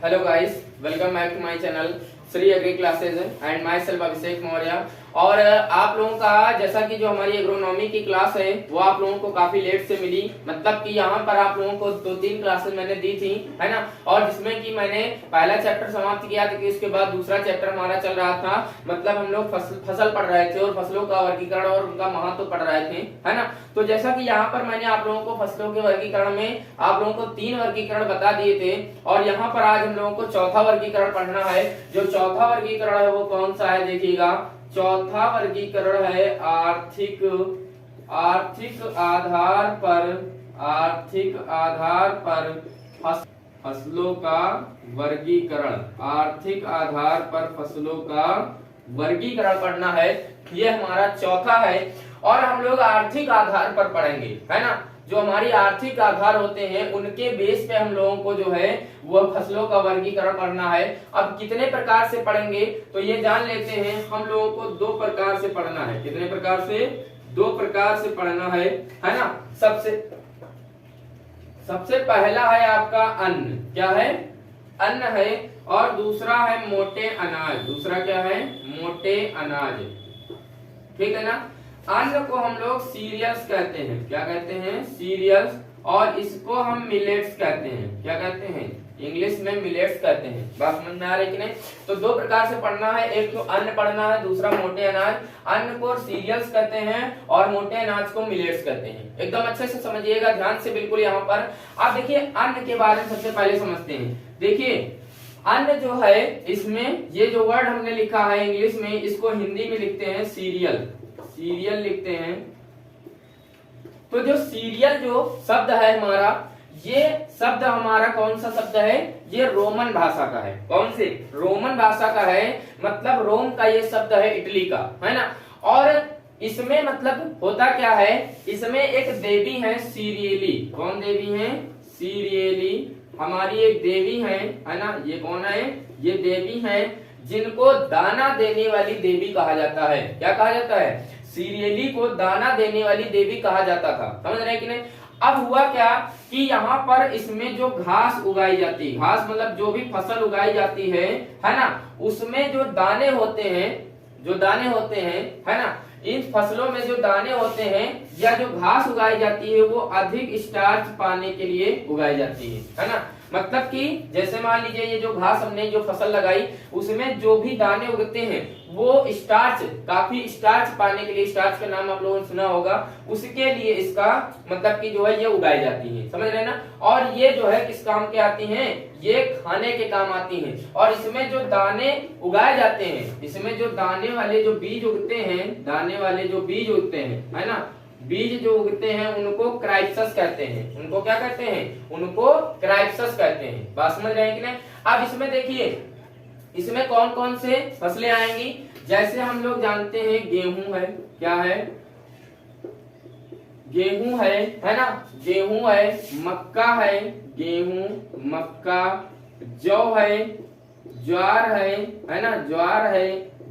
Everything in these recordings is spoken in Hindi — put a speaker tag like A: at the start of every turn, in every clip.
A: Hello guys, welcome back to my channel Shri agri classes and my self Abhishek Maurya. और आप लोगों का जैसा कि जो हमारी एग्रोनॉमी की क्लास है वो आप लोगों को काफी लेट से मिली, मतलब कि यहाँ पर आप लोगों को 2-3 क्लासेस मैंने दी थी, है ना। और जिसमें कि मैंने पहला चैप्टर समाप्त किया था कि उसके बाद दूसरा चैप्टर हमारा चल रहा था, मतलब हम लोग फसल पढ़ रहे थे और फसलों का वर्गीकरण और उनका महत्व पढ़ रहे थे, है ना। तो जैसा कि यहाँ पर मैंने आप लोगों को फसलों के वर्गीकरण में आप लोगों को 3 वर्गीकरण बता दिए थे, और यहाँ पर आज हम लोगों को चौथा वर्गीकरण पढ़ना है। जो चौथा वर्गीकरण है वो कौन सा है, देखिएगा। चौथा वर्गीकरण है आर्थिक आधार पर फसलों का वर्गीकरण। आर्थिक आधार पर फसलों का वर्गीकरण पढ़ना है, ये हमारा चौथा है। और हम लोग आर्थिक आधार पर पढ़ेंगे, है ना। जो हमारी आर्थिक आधार होते हैं उनके बेस पे हम लोगों को जो है वह फसलों का वर्गीकरण पढ़ना है। अब कितने प्रकार से पढ़ेंगे तो ये जान लेते हैं। हम लोगों को 2 प्रकार से पढ़ना है। कितने प्रकार से? 2 प्रकार से पढ़ना है ना। सबसे पहला है आपका अन्न। क्या है? अन्न है। और दूसरा है मोटे अनाज। दूसरा क्या है? मोटे अनाज। ठीक है ना। अन्न को हम लोग सीरियल्स कहते हैं। क्या कहते हैं? सीरियल्स। और इसको हम मिलेट्स कहते हैं। क्या कहते हैं? इंग्लिश में मिलेट्स कहते हैं। बात समझ में आ रही कि नहीं? तो 2 प्रकार से पढ़ना है, एक तो अन्न पढ़ना है, दूसरा मोटे अनाज। अन्न को सीरियल्स कहते हैं और मोटे अनाज को मिलेट्स कहते हैं। एकदम अच्छे से समझिएगा, ध्यान से बिल्कुल। यहाँ पर आप देखिए अन्न के बारे में सबसे पहले समझते हैं। देखिए अन्न जो है, इसमें ये जो वर्ड हमने लिखा है इंग्लिश में, इसको हिंदी में लिखते हैं सीरियल। सीरियल लिखते हैं। तो जो सीरियल जो शब्द है हमारा, ये शब्द हमारा कौन सा शब्द है? ये रोमन भाषा का है। कौन से? रोमन भाषा का है। मतलब रोम का ये शब्द है, इटली का, है ना। और इसमें मतलब होता क्या है, इसमें एक देवी है सीरियली। कौन देवी है? सीरियली हमारी एक देवी है ना। ये कौन है? ये देवी है जिनको दाना देने वाली देवी कहा जाता है। क्या कहा जाता है? सीरियली को दाना देने वाली देवी कहा जाता था। समझ रहे हैं कि नहीं? अब हुआ क्या कि यहाँ पर इसमें जो घास उगाई जाती है, घास मतलब जो भी फसल उगाई जाती है ना, उसमें जो दाने होते हैं, है ना, इन फसलों में जो दाने होते हैं या जो घास उगाई जाती है वो अधिक स्टार्च पाने के लिए उगाई जाती है ना। मतलब कि जैसे मान लीजिए ये जो घास हमने जो फसल लगाई उसमें जो भी दाने उगते हैं वो स्टार्च, काफी स्टार्च पाने के लिए, स्टार्च का नाम आप लोगों ने सुना होगा, उसके लिए इसका मतलब कि जो है ये उगाई जाती है। समझ रहे ना। और ये जो है किस काम के आती हैं? ये खाने के काम आती हैं। और इसमें जो दाने उगाए जाते हैं, इसमें जो दाने वाले जो बीज उगते हैं, दाने वाले जो बीज उगते हैं, है ना, बीज जो उगते हैं उनको क्राइप्सस कहते हैं। उनको क्या कहते हैं? उनको क्राइप्सस कहते हैं। बात समझ रहे हैं कि नहीं? अब इसमें देखिए, इसमें कौन कौन से फसलें आएंगी। जैसे हम लोग जानते हैं गेहूं है। क्या है? गेहूं है ना। गेहूं है, मक्का है, गेहूं मक्का, जौ है, ज्वार है ना, ज्वार है,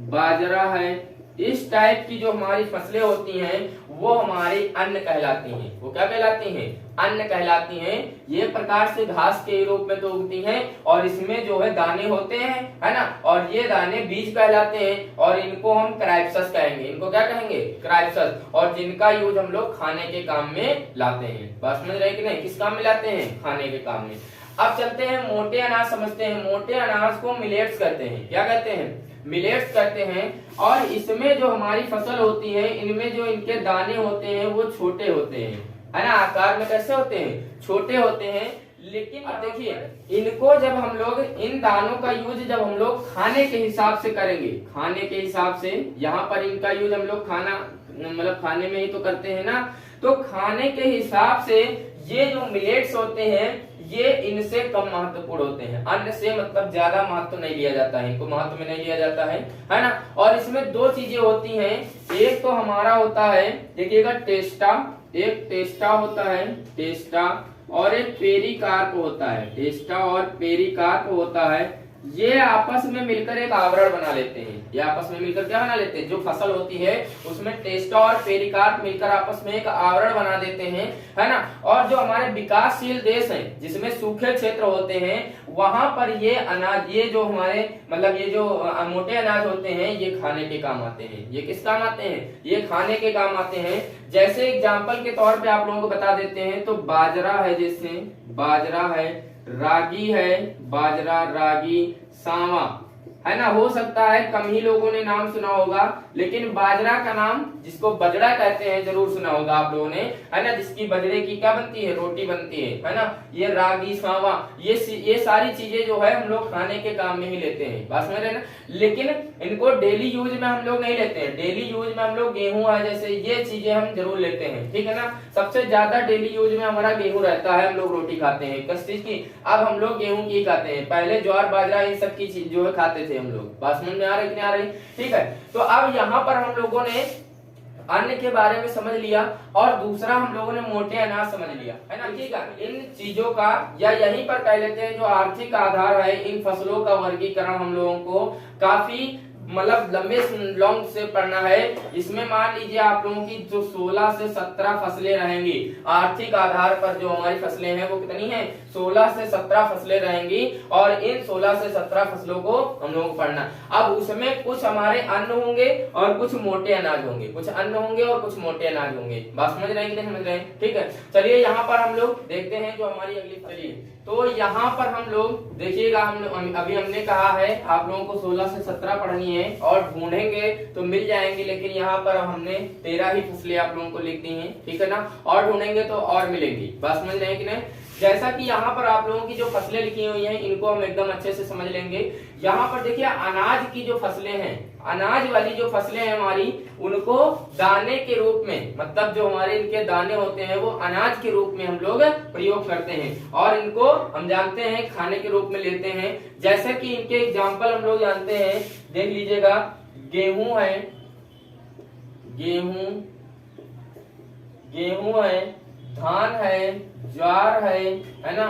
A: बाजरा है। इस टाइप की जो हमारी फसलें होती हैं वो हमारी अन्न कहलाती हैं। वो क्या कहलाती हैं? अन्न कहलाती हैं। ये प्रकार से घास के रूप में तो उगती हैं और इसमें जो है दाने होते हैं, है ना। और ये दाने बीज कहलाते हैं और इनको हम क्राइप्सस कहेंगे। इनको क्या कहेंगे? क्राइप्सस। और जिनका यूज हम लोग खाने के काम में लाते हैं। बात समझ रहे कि नहीं? किस काम में लाते हैं? खाने के काम में। अब चलते हैं मोटे अनाज समझते हैं। मोटे अनाज को मिलेट्स कहते हैं। क्या कहते हैं? मिलेट्स कहते हैं। और इसमें जो हमारी फसल होती है इनमें जो इनके दाने होते हैं वो छोटे होते हैं, है ना। आकार में कैसे होते हैं? छोटे होते हैं। लेकिन अब देखिए इनको जब हम लोग, इन दानों का यूज जब हम लोग खाने के हिसाब से करेंगे, खाने के हिसाब से, यहाँ पर इनका यूज हम लोग खाना मतलब खाने में ही तो करते हैं ना। तो खाने के हिसाब से ये जो मिलेट्स होते हैं ये इनसे कम महत्वपूर्ण होते हैं। अन्न से मतलब ज्यादा महत्व नहीं लिया जाता है, इनको महत्व में नहीं लिया जाता है ना। और इसमें 2 चीजें होती हैं। एक तो हमारा होता है, देखिएगा, टेस्टा। एक टेस्टा होता है, टेस्टा, और एक पेरिकार्प होता है। टेस्टा और पेरिकार्प होता है। ये आपस में मिलकर एक आवरण बना लेते हैं। ये आपस में मिलकर क्या बना लेते हैं, जो फसल होती है उसमें टेस्टा और पेरिकार्प मिलकर आपस में एक आवरण बना देते हैं, है ना। और जो हमारे विकासशील देश हैं जिसमें सूखे क्षेत्र होते हैं वहां पर ये अनाज, ये जो हमारे मतलब ये जो मोटे अनाज होते हैं ये खाने के काम आते हैं। ये किस काम आते हैं, ये खाने के काम आते हैं। जैसे एग्जाम्पल के तौर पे आप लोगों को बता देते हैं तो बाजरा है, जैसे बाजरा है, रागी है, बाजरा, रागी, सांवा, है ना। हो सकता है कम ही लोगों ने नाम सुना होगा, लेकिन बाजरा का नाम जिसको बजड़ा कहते हैं जरूर सुना होगा आप लोगों ने, है ना। जिसकी बजरे की क्या बनती है, रोटी बनती है ना। ये रागी, सांवा, ये सारी चीजें जो है हम लोग खाने के काम में ही लेते हैं, बात समझ रहे हैं ना। लेकिन इनको डेली यूज में हम लोग नहीं लेते हैं। डेली यूज में हम लोग गेहूं है जैसे ये चीजें हम जरूर लेते हैं, ठीक है ना। सबसे ज्यादा डेली यूज में हमारा गेहूं रहता है, हम लोग रोटी खाते हैं किस चीज की, अब हम लोग गेहूं की खाते हैं। पहले ज्वार बाजरा इन सब की चीज जो है खाते थे हम लोग, बात समझ में आ रही कि नहीं आ रही, ठीक है। तो अब यहाँ पर हम लोगों ने अन्न के बारे में समझ लिया और दूसरा हम लोगों ने मोटे अनाज समझ लिया, है ना। ठीक है, इन चीजों का या यहीं पर कह लेते हैं जो आर्थिक आधार है इन फसलों का वर्गीकरण हम लोगों को काफी मतलब लंबे लॉन्ग से पढ़ना है। इसमें मान लीजिए आप लोगों की जो 16 से 17 फसलें रहेंगी आर्थिक आधार पर, जो हमारी फसलें हैं वो कितनी हैं, 16 से 17 फसलें रहेंगी और इन 16 से 17 फसलों को हम लोगों को पढ़ना। अब उसमें कुछ हमारे अन्न होंगे और कुछ मोटे अनाज होंगे, कुछ अन्न होंगे और कुछ मोटे अनाज होंगे, बात समझ रहे हैं कि नहीं समझ रहे हैं, ठीक है। चलिए यहाँ पर हम लोग देखते हैं जो हमारी अगली चलिए तो यहाँ पर हम लोग देखिएगा, अभी हमने कहा है आप लोगों को 16 से 17 पढ़नी है और ढूंढेंगे तो मिल जाएंगे, लेकिन यहाँ पर हमने 13 ही फसलें आप लोगों को लिख दी हैं, ठीक है ना। और ढूंढेंगे तो और मिलेंगी, बात समझ रहे हैं कि नहीं। जैसा कि यहाँ पर आप लोगों की जो फसलें लिखी हुई हैं इनको हम एकदम अच्छे से समझ लेंगे। यहाँ पर देखिए अनाज की जो फसलें हैं, अनाज वाली जो फसलें हैं हमारी, उनको दाने के रूप में, मतलब जो हमारे इनके दाने होते हैं वो अनाज के रूप में हम लोग प्रयोग करते हैं और इनको हम जानते हैं खाने के रूप में लेते हैं। जैसे कि इनके एग्जाम्पल हम लोग जानते हैं, देख लीजिएगा, गेहूं है, गेहूं है, धान है, ज्वार है ना,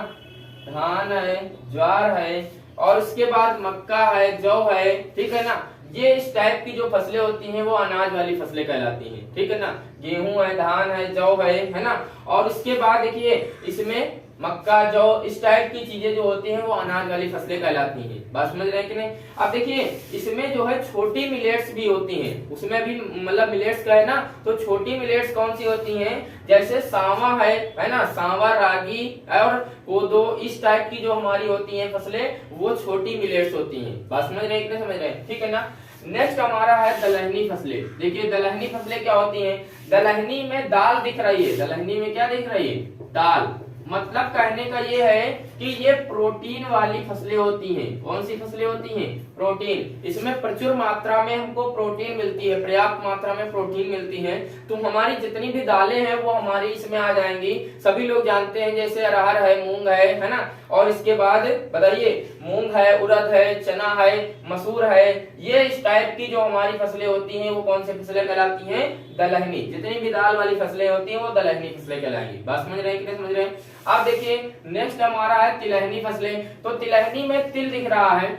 A: धान है, ज्वार है, और उसके बाद मक्का है, जौ है, ठीक है ना। ये इस टाइप की जो फसलें होती हैं वो अनाज वाली फसलें कहलाती हैं, ठीक है ना। गेहूं है, धान है, जौ है ना। और उसके बाद देखिए इसमें मक्का, जौ, इस टाइप की चीजें जो होती हैं वो अनाज वाली फसलें कहलाती हैं, बात समझ रहे हैं कि नहीं। अब देखिए इसमें जो है छोटी मिलेट्स भी होती हैं, उसमें भी मतलब मिलेट्स का है ना, तो छोटी मिलेट्स कौन सी होती हैं, जैसे सांवा है ना, सांवा, रागी और कोदो, इस टाइप की जो हमारी होती हैं फसलें वो छोटी मिलेट्स होती हैं, बात समझ रहे हैं कि नहीं समझ रहे हैं, ठीक है ना। नेक्स्ट हमारा है दलहनी फसलें। देखिए दलहनी फसलें क्या होती हैं, दलहनी में दाल दिख रही है, दलहनी में क्या दिख रही है, दाल, मतलब कहने का ये है कि ये प्रोटीन वाली फसलें होती हैं। कौन सी फसलें होती हैं, प्रोटीन। इसमें प्रचुर मात्रा में हमको प्रोटीन मिलती है, पर्याप्त मात्रा में प्रोटीन मिलती है। तो हमारी जितनी भी दालें हैं वो हमारी इसमें आ जाएंगी। सभी लोग जानते हैं जैसे अरहर है, मूंग है ना। और इसके बाद बताइए मूंग है, उड़द है, चना है, मसूर है, ये इस टाइप की जो हमारी फसलें होती हैं वो कौन सी फसलें कहलाती हैं, दलहनी। जितनी भी दाल वाली फसलें होती हैं वो दलहनी फसलें कहलाएंगी, बात समझ रहे हैं कि नहीं समझ रहे हैं। अब देखिए नेक्स्ट हमारा है तिलहनी फसलें। तो तिलहनी में तिल दिख रहा है,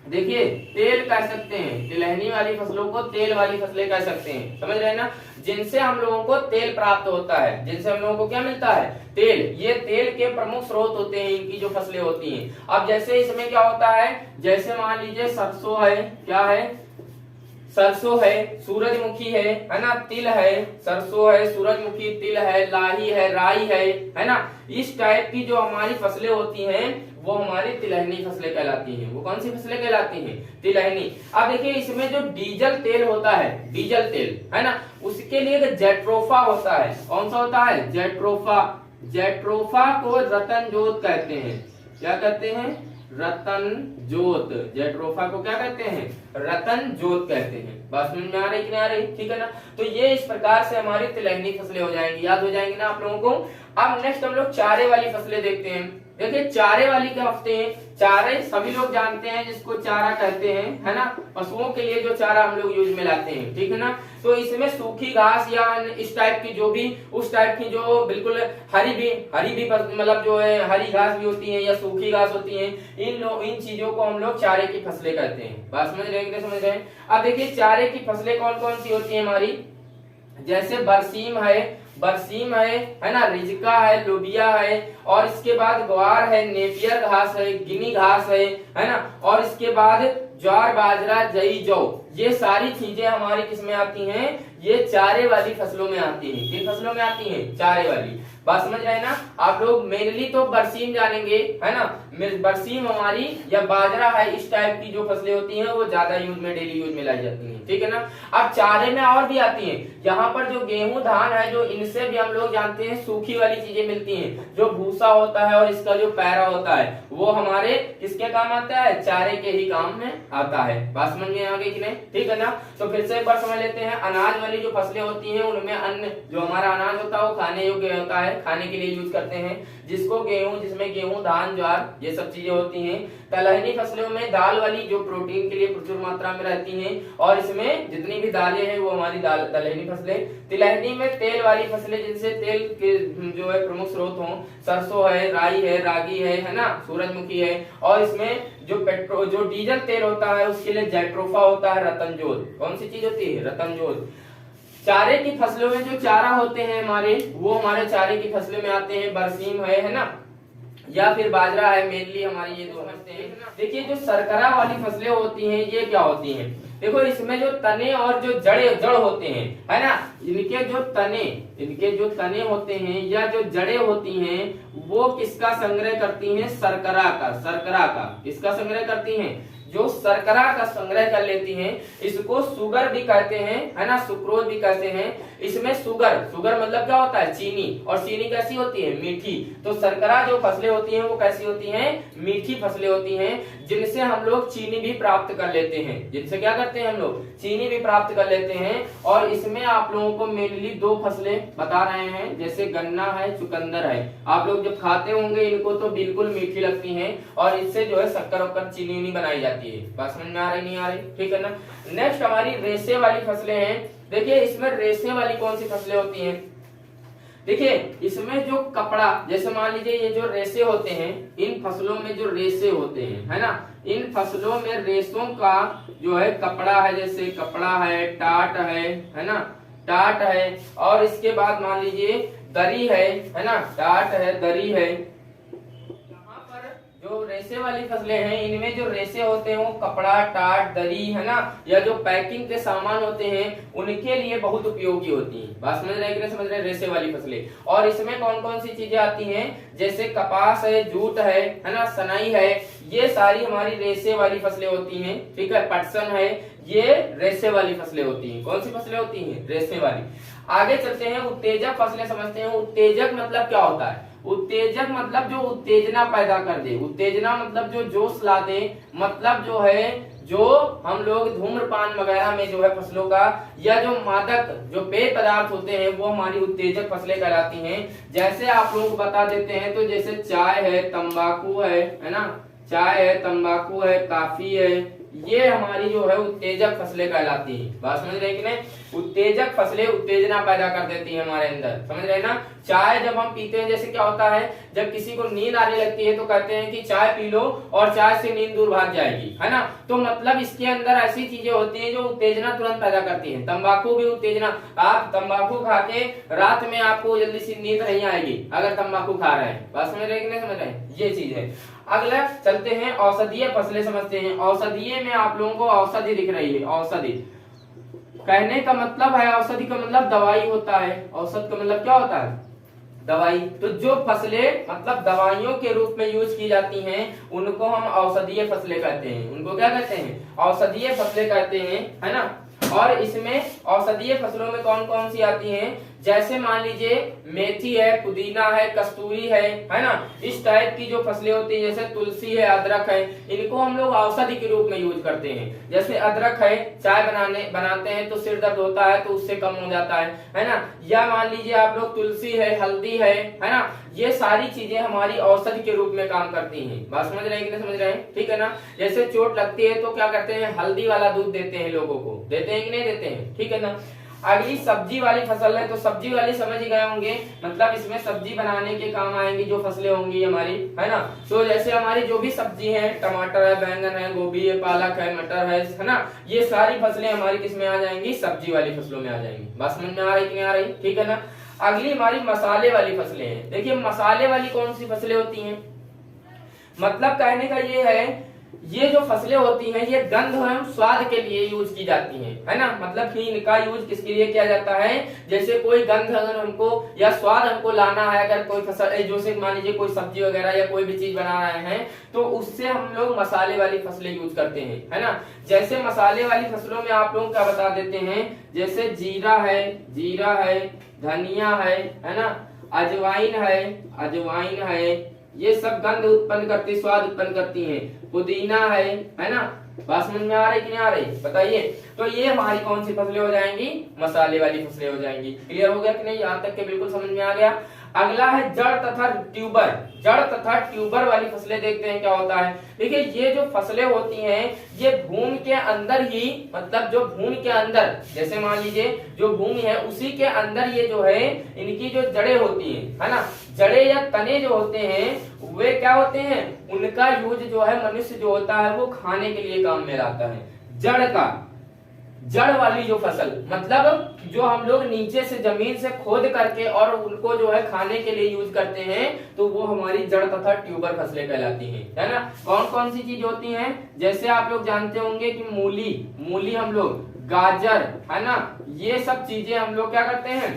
A: देखिए तेल कह सकते हैं, तिलहनी वाली फसलों को तेल वाली फसलें कह सकते हैं, समझ रहे हैं ना। जिनसे हम लोगों को तेल प्राप्त होता है, जिनसे हम लोगों को क्या मिलता है, तेल। ये तेल के प्रमुख स्रोत होते हैं इनकी जो फसलें होती हैं। अब जैसे इसमें क्या होता है, जैसे मान लीजिए सरसों है, क्या है, सरसों है, सूरजमुखी है ना, तिल है, सरसों है, सूरजमुखी, तिल है, लाही है, राई है ना। इस टाइप की जो हमारी फसलें होती हैं वो हमारी तिलहनी फसलें कहलाती हैं। वो कौन सी फसलें कहलाती हैं, तिलहनी। अब देखिए इसमें जो डीजल तेल होता है, डीजल तेल है ना, उसके लिए जेट्रोफा होता है। कौन सा होता है, जेट्रोफा। जेट्रोफा को रतन जोत कहते हैं। क्या कहते हैं, रतन जोत। जेट्रोफा को क्या कहते हैं, रतन जोत कहते हैं। बात समझ में आ रही कि नहीं आ रही, ठीक है ना। तो ये इस प्रकार से हमारी तिलहनी फसलें हो जाएंगी, याद हो जाएंगी ना आप लोगों को। अब नेक्स्ट हम लोग चारे वाली फसलें देखते हैं। देखिए चारे वाली क्या होते हैं, चारे सभी लोग जानते हैं जिसको चारा कहते हैं, है ना, पशुओं के लिए जो चारा हम लोग यूज में लाते हैं, ठीक है ना। तो इसमें सूखी घास या इस टाइप की जो भी उस टाइप की जो बिल्कुल हरी भी मतलब जो है हरी घास भी होती है या सूखी घास होती है, इन चीजों को हम लोग चारे की फसलें कहते हैं। बात समझ रहे हैं, समझ रहे हैं। अब देखिए चारे की फसलें कौन कौन सी होती है हमारी, जैसे बरसीम है ना, रिजका है, लोबिया है, और इसके बाद ग्वार है, नेपियर घास है, गिनी घास है ना, और इसके बाद ज्वार, बाजरा, जई, जौ, ये सारी चीजें हमारी किसमें आती हैं, ये चारे वाली फसलों में आती हैं। किन फसलों में आती हैं, चारे वाली। बात समझ रहे हैं ना आप लोग। मेनली तो बरसीम जानेंगे, है ना, बरसीम हमारी या बाजरा है, इस टाइप की जो फसलें होती हैं वो ज्यादा यूज में, डेली यूज में लाई जाती हैं, ठीक है ना। अब चारे में और भी आती हैं, यहाँ पर जो गेहूं धान है, जो इनसे भी हम लोग जानते हैं सूखी वाली चीजें मिलती हैं, जो भूसा होता है और इसका जो पैरा होता है वो हमारे किसके काम आता है, चारे के ही काम में आता है। बात समझ में आ गई कि नहीं, ठीक है ना। तो फिर से एक बार समझ लेते हैं, अनाज वाली जो फसलें होती हैं उनमें अन्न, जो हमारा अनाज होता है वो खाने योग्य होता है, खाने के लिए यूज करते हैं, जिसको गेहूं, जिसमें गेहूं, धान, ज्वार, ये सब चीजें होती हैं। तिलहनी फसलों में दाल वाली जो प्रोटीन के लिए प्रचुर मात्रा में रहती हैं, और इसमें जितनी भी दालें हैं वो हमारी तिलहनी फसलें। तिलहनी में तेल वाली फसलें, जिनसे तेल के जो है प्रमुख स्रोत हों, सरसों है, राई है, रागी है ना, सूरजमुखी है, और इसमें जो डीजल तेल होता है उसके लिए जैट्रोफा होता है, रतनजोत। कौन सी चीज होती है, रतनजोत। चारे की फसलों में जो चारा होते हैं हमारे, वो हमारे चारे की फसलों में आते हैं, बरसीम है ना, या फिर बाजरा है, मेनली हमारी ये दो समझते हैं। देखिए जो सरकरा वाली फसलें होती हैं ये क्या होती हैं, देखो इसमें जो तने और जो जड़ होते हैं, है ना, इनके जो तने होते हैं या जो जड़ें होती हैं वो किसका संग्रह करती हैं, सरकरा का। किसका संग्रह करती हैं, जो शर्करा का संग्रह कर लेती हैं। इसको शुगर भी कहते हैं, है ना, सुक्रोज भी कहते हैं। इसमें शुगर मतलब क्या होता है, चीनी, और चीनी कैसी होती है, मीठी। तो शर्करा जो फसलें होती हैं वो कैसी होती हैं, मीठी फसलें होती हैं, जिनसे हम लोग चीनी भी प्राप्त कर लेते हैं। जिनसे क्या करते हैं हम लोग, चीनी भी प्राप्त कर लेते हैं। और इसमें आप लोगों को मेनली दो फसलें बता रहे हैं, जैसे गन्ना है, चुकंदर है। आप लोग जब खाते होंगे इनको तो बिल्कुल मीठी लगती हैं, और इससे जो है शक्कर वक्कर चीनी बनाई जाती है। बात समझ में आ रही, नहीं आ रही, ठीक है ना। नेक्स्ट हमारी रेशे वाली फसलें हैं। देखिए इसमें रेशे वाली कौन सी फसलें होती हैं, देखिए इसमें जो कपड़ा, जैसे मान लीजिए ये जो रेशे होते हैं, इन फसलों में जो रेशे होते हैं, है ना, इन फसलों में रेशों का जो है कपड़ा है, जैसे कपड़ा है, टाट है ना, टाट है, और इसके बाद मान लीजिए दरी है ना, टाट है, दरी है। जो रेशे वाली फसलें हैं इनमें जो रेशे होते हैं वो कपड़ा, टाट, दरी, है ना, या जो पैकिंग के सामान होते हैं उनके लिए बहुत उपयोगी होती हैं। बात समझ रहे हैं कि नहीं समझ रहे हैं, रेशे वाली फसलें। और इसमें कौन कौन सी चीजें आती हैं, जैसे कपास है, जूट है ना, सनई है, ये सारी हमारी रेशे वाली फसलें होती हैं, ठीक है। पटसन है, ये रेशे वाली फसलें होती हैं। कौन सी फसलें होती हैं, रेशे वाली। आगे चलते हैं, उत्तेजक फसलें समझते हैं। उत्तेजक मतलब क्या होता है, उत्तेजक मतलब जो उत्तेजना पैदा कर दे, उत्तेजना मतलब जो जोश ला दे, मतलब जो है जो हम लोग धूम्रपान वगैरह में जो है फसलों का, या जो मादक जो पेय पदार्थ होते हैं वो हमारी उत्तेजक फसलें कहलाती हैं। जैसे आप लोग बता देते हैं, तो जैसे चाय है, तंबाकू है ना, चाय है, तंबाकू है, काफी है, ये हमारी जो है उत्तेजक फसलें कहलाती हैं। बात समझ रहे हैं कि नहीं, उत्तेजक फसलें उत्तेजना पैदा कर देती हैं हमारे अंदर, समझ रहे हैं ना। चाय जब हम पीते हैं, जैसे क्या होता है, जब किसी को नींद आने लगती है तो कहते हैं कि चाय पी लो और चाय से नींद दूर भाग जाएगी, है ना। तो मतलब इसके अंदर ऐसी चीजें होती हैं जो उत्तेजना तुरंत पैदा करती हैं। तंबाकू भी उत्तेजना, आप तंबाकू खा के रात में आपको जल्दी से नींद नहीं आएगी अगर तंबाकू खा रहे हैं। बात समझ रहे हैं कि नहीं समझ रहे हैं, ये चीज है। अगला चलते हैं, औषधीय फसलें समझते हैं। औषधीय में आप लोगों को औषधि दिख रही है, औषधि कहने का मतलब है, औषधि का मतलब दवाई होता है, औषध का मतलब क्या होता है, दवाई। तो जो फसलें मतलब दवाइयों के रूप में यूज की जाती हैं उनको हम औषधीय फसलें कहते हैं। उनको क्या कहते हैं, औषधीय फसलें कहते हैं, है ना। और इसमें औषधीय फसलों में कौन कौन सी आती हैं, जैसे मान लीजिए मेथी है, पुदीना है, कस्तूरी है ना, इस टाइप की जो फसलें होती है, जैसे तुलसी है, अदरक है, इनको हम लोग औषधि के रूप में यूज करते हैं। जैसे अदरक है, चाय बनाते हैं तो सिर दर्द होता है तो उससे कम हो जाता है ना। या मान लीजिए आप लोग तुलसी है, हल्दी है ना, ये सारी चीजें हमारी औषधि के रूप में काम करती हैं। बात समझ रहे हैं कि नहीं समझ रहे हैं? ठीक है ना। जैसे चोट लगती है तो क्या करते हैं, हल्दी वाला दूध देते हैं लोगों को, देते हैं कि नहीं देते हैं? ठीक है ना। अगली सब्जी वाली फसल है, तो सब्जी वाली समझ गए होंगे, मतलब इसमें सब्जी बनाने के काम आएंगी जो फसलें होंगी हमारी, है ना। तो जैसे हमारी जो भी सब्जी है, टमाटर है, बैंगन है, गोभी है, पालक है, मटर है ना, ये सारी फसलें हमारी किस में आ जाएंगी, सब्जी वाली फसलों में आ जाएंगी। बात समझ में आ रही कि नहीं आ रही? ठीक है ना। अगली हमारी मसाले वाली फसलें हैं। देखिए मसाले वाली कौन सी फसलें होती हैं, मतलब कहने का ये है, ये जो फसलें होती हैं ये गंध एवं स्वाद के लिए यूज की जाती हैं, है ना। मतलब कि इनका यूज किसके लिए किया जाता है, जैसे कोई गंध अगर हमको या स्वाद हमको लाना है, अगर कोई फसल जैसे मान लीजिए कोई सब्जी वगैरह या कोई भी चीज बना रहे हैं तो उससे हम लोग मसाले वाली फसलें यूज करते हैं, है ना। जैसे मसाले वाली फसलों में आप लोग क्या बता देते हैं, जैसे जीरा है, धनिया है ना, अजवाइन है, ये सब गंध उत्पन्न करती, स्वाद उत्पन्न करती हैं। पुदीना है ना। बात समझ में आ रही कि नहीं आ रही, बताइए। तो ये हमारी कौन सी फसलें हो जाएंगी, मसाले वाली फसलें हो जाएंगी। क्लियर हो गया कि नहीं, यहाँ तक के बिल्कुल समझ में आ गया। अगला है जड़ तथा ट्यूबर। जड़ तथा ट्यूबर वाली फसलें देखते हैं क्या होता है। देखिए ये जो फसलें होती हैं ये भूमि के अंदर ही, मतलब जो भूमि के अंदर, जैसे मान लीजिए जो भूमि है उसी के अंदर ये जो है इनकी जो जड़ें होती हैं, है ना, जड़ें या तने जो होते हैं वे क्या होते हैं, उनका यूज जो है मनुष्य जो होता है वो खाने के लिए काम में लाता है। जड़ वाली जो फसल, मतलब जो हम लोग नीचे से जमीन से खोद करके और उनको जो है खाने के लिए यूज करते हैं, तो वो हमारी जड़ तथा ट्यूबर फसलें कहलाती हैं, है ना। कौन कौन सी चीज होती हैं, जैसे आप लोग जानते होंगे कि मूली हम लोग, गाजर है ना, ये सब चीजें हम लोग क्या करते हैं,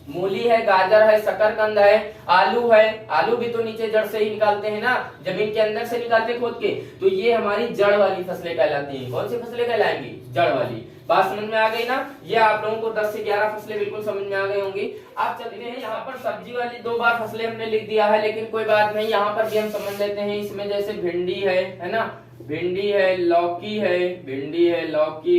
A: मूली है, गाजर है, शकरकंद है, आलू है। आलू भी तो नीचे जड़ से ही निकालते हैं ना, जमीन के अंदर से निकालते खोद के, तो ये हमारी जड़ वाली फसलें कहलाती हैं। कौन सी फसलें कहलाएंगी, जड़ वाली। बात समझ में आ गई ना। ये आप लोगों को 10 से 11 फसलें बिल्कुल समझ में आ गई होंगी। आप चलते हैं, यहाँ पर सब्जी वाली 2 बार फसलें हमने लिख दिया है, लेकिन कोई बात नहीं, यहाँ पर भी हम समझ लेते हैं। इसमें जैसे भिंडी है ना, भिंडी है, लौकी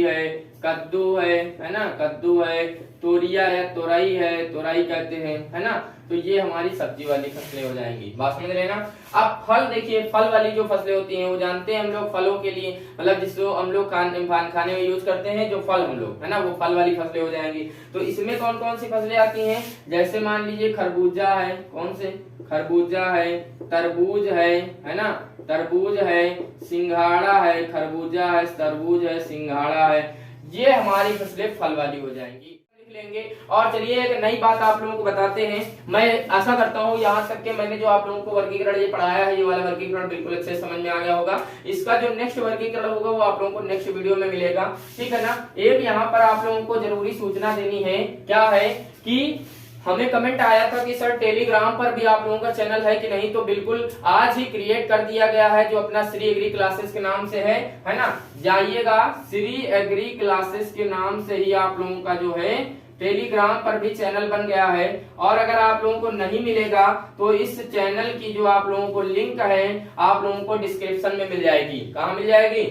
A: है, कद्दू है ना, कद्दू है, तोरिया है, तोरई कहते हैं, है ना। तो ये हमारी सब्जी वाली फसलें हो जाएंगी। बात समझ रहे हैं ना। अब फल देखिए, फल वाली जो फसलें होती हैं वो जानते हैं हम लोग, फलों के लिए मतलब जिसको हम लोग खाने में यूज करते हैं, जो फल हम लोग, है ना, वो फल वाली फसलें हो जाएंगी। तो इसमें कौन कौन सी फसलें आती हैं, जैसे मान लीजिए खरबूजा है, कौन से, खरबूजा है, तरबूज है ना, तरबूज है, सिंघाड़ा है, खरबूजा है, तरबूज है, सिंघाड़ा है, ये हमारी फसलें फल वाली हो जाएंगी। लेंगे। और चलिए एक नई बात आप लोगों को बताते हैं। मैं आशा करता हूँ यहाँ तक के मैंने जो आप लोगों को वर्गीकरण ये पढ़ाया है, ये वाला वर्गीकरण बिल्कुल अच्छे समझ में आ गया होगा। इसका जो नेक्स्ट वर्गीकरण होगा वो आप लोगों को नेक्स्ट वीडियो में मिलेगा, ठीक है ना। एक यहाँ पर आप लोगों को जरूरी सूचना देनी है, क्या है कि हमें कमेंट आया था कि सर टेलीग्राम पर भी आप लोगों का चैनल है कि नहीं, तो बिल्कुल आज ही क्रिएट कर दिया गया है, जो अपना श्री एग्री क्लासेस के नाम से है ना। जाइएगा, श्री एग्री क्लासेस के नाम से ही आप लोगों का जो है टेलीग्राम पर भी चैनल बन गया है। और अगर आप लोगों को नहीं मिलेगा तो इस चैनल की जो आप लोगों को लिंक है आप लोगों को डिस्क्रिप्शन में मिल जाएगी। कहाँ मिल जाएगी,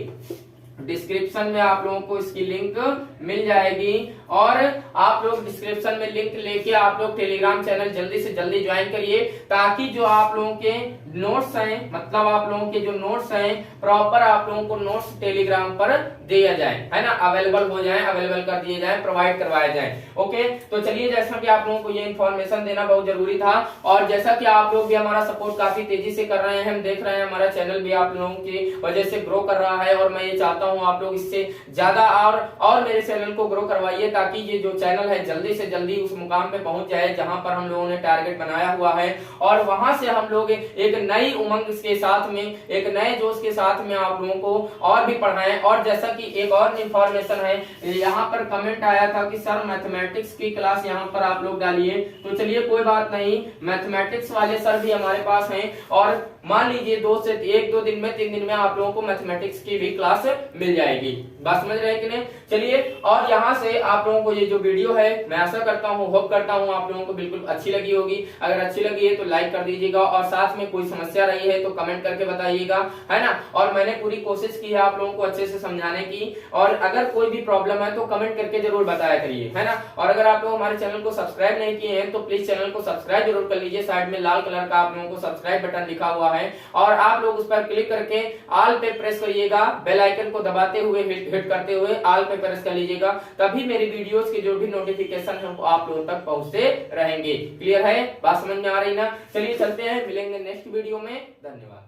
A: डिस्क्रिप्शन में आप लोगों को इसकी लिंक मिल जाएगी। और आप लोग डिस्क्रिप्शन में लिंक लेके आप लोग टेलीग्राम चैनल जल्दी से जल्दी ज्वाइन करिए, ताकि जो आप लोगों के नोट्स हैं, मतलब आप लोगों के जो नोट्स हैं प्रॉपर आप लोगों को नोट्स टेलीग्राम पर दिया जाए, है ना, अवेलेबल हो जाए, अवेलेबल कर दिए जाए, प्रोवाइड करवाए जाए। ओके, तो चलिए, जैसा कि आप लोगों को ये इन्फॉर्मेशन देना बहुत जरूरी था, और जैसा कि आप लोग भी हमारा सपोर्ट काफी तेजी से कर रहे हैं, हम देख रहे हैं हमारा चैनल भी आप लोगों की वजह से ग्रो कर रहा है, और मैं ये चाहता हूँ आप लोग इससे ज्यादा और मेरे चैनल को ग्रो करवाइए, ताकि ये जो चैनल है जल्दी से जल्दी उस मुकाम पे पहुंच जाए जहां पर हम लोगों ने टारगेट बनाया हुआ है, और वहां से हम लोग एक नई उमंग के साथ में, एक नए जोश के साथ में आप लोगों को और भी पढ़ाएं। और जैसा कि एक और इन्फॉर्मेशन है, यहाँ पर कमेंट आया था कि सर मैथमेटिक्स की क्लास यहाँ पर आप लोग डालिए, तो चलिए कोई बात नहीं, मैथमेटिक्स वाले सर भी हमारे पास हैं, और मान लीजिए 1-2 दिन में 3 दिन में आप लोगों को मैथमेटिक्स की भी क्लास मिल जाएगी। बात समझ रहे हैं कि नहीं? चलिए, और यहाँ से आप लोगों को ये जो वीडियो है मैं आशा करता हूँ, होप करता हूँ आप लोगों को बिल्कुल अच्छी लगी होगी। अगर अच्छी लगी है तो लाइक कर दीजिएगा और साथ में कोई समस्या रही है तो कमेंट करके बताइएगा, है ना। और मैंने पूरी कोशिश की है आप लोगों को अच्छे से समझाने की, और अगर कोई भी प्रॉब्लम है तो कमेंट करके जरूर बताया करिए, है ना। और अगर आप लोग हमारे चैनल को सब्सक्राइब नहीं किए हैं तो प्लीज चैनल को सब्सक्राइब जरूर कर लीजिए। साइड में लाल कलर का आप लोगों को सब्सक्राइब बटन लिखा हुआ है और आप लोग उस पर क्लिक करके ऑल पे प्रेस करिएगा, बेल आइकन को दबाते हुए हिट करते हुए ऑल पे प्रेस कर लीजिएगा, तभी मेरी वीडियोस की जो भी नोटिफिकेशन है वो आप लोगों तक पहुंचते रहेंगे। क्लियर है? बात समझ में आ रही ना? चलिए चलते हैं, मिलेंगे नेक्स्ट वीडियो में। धन्यवाद।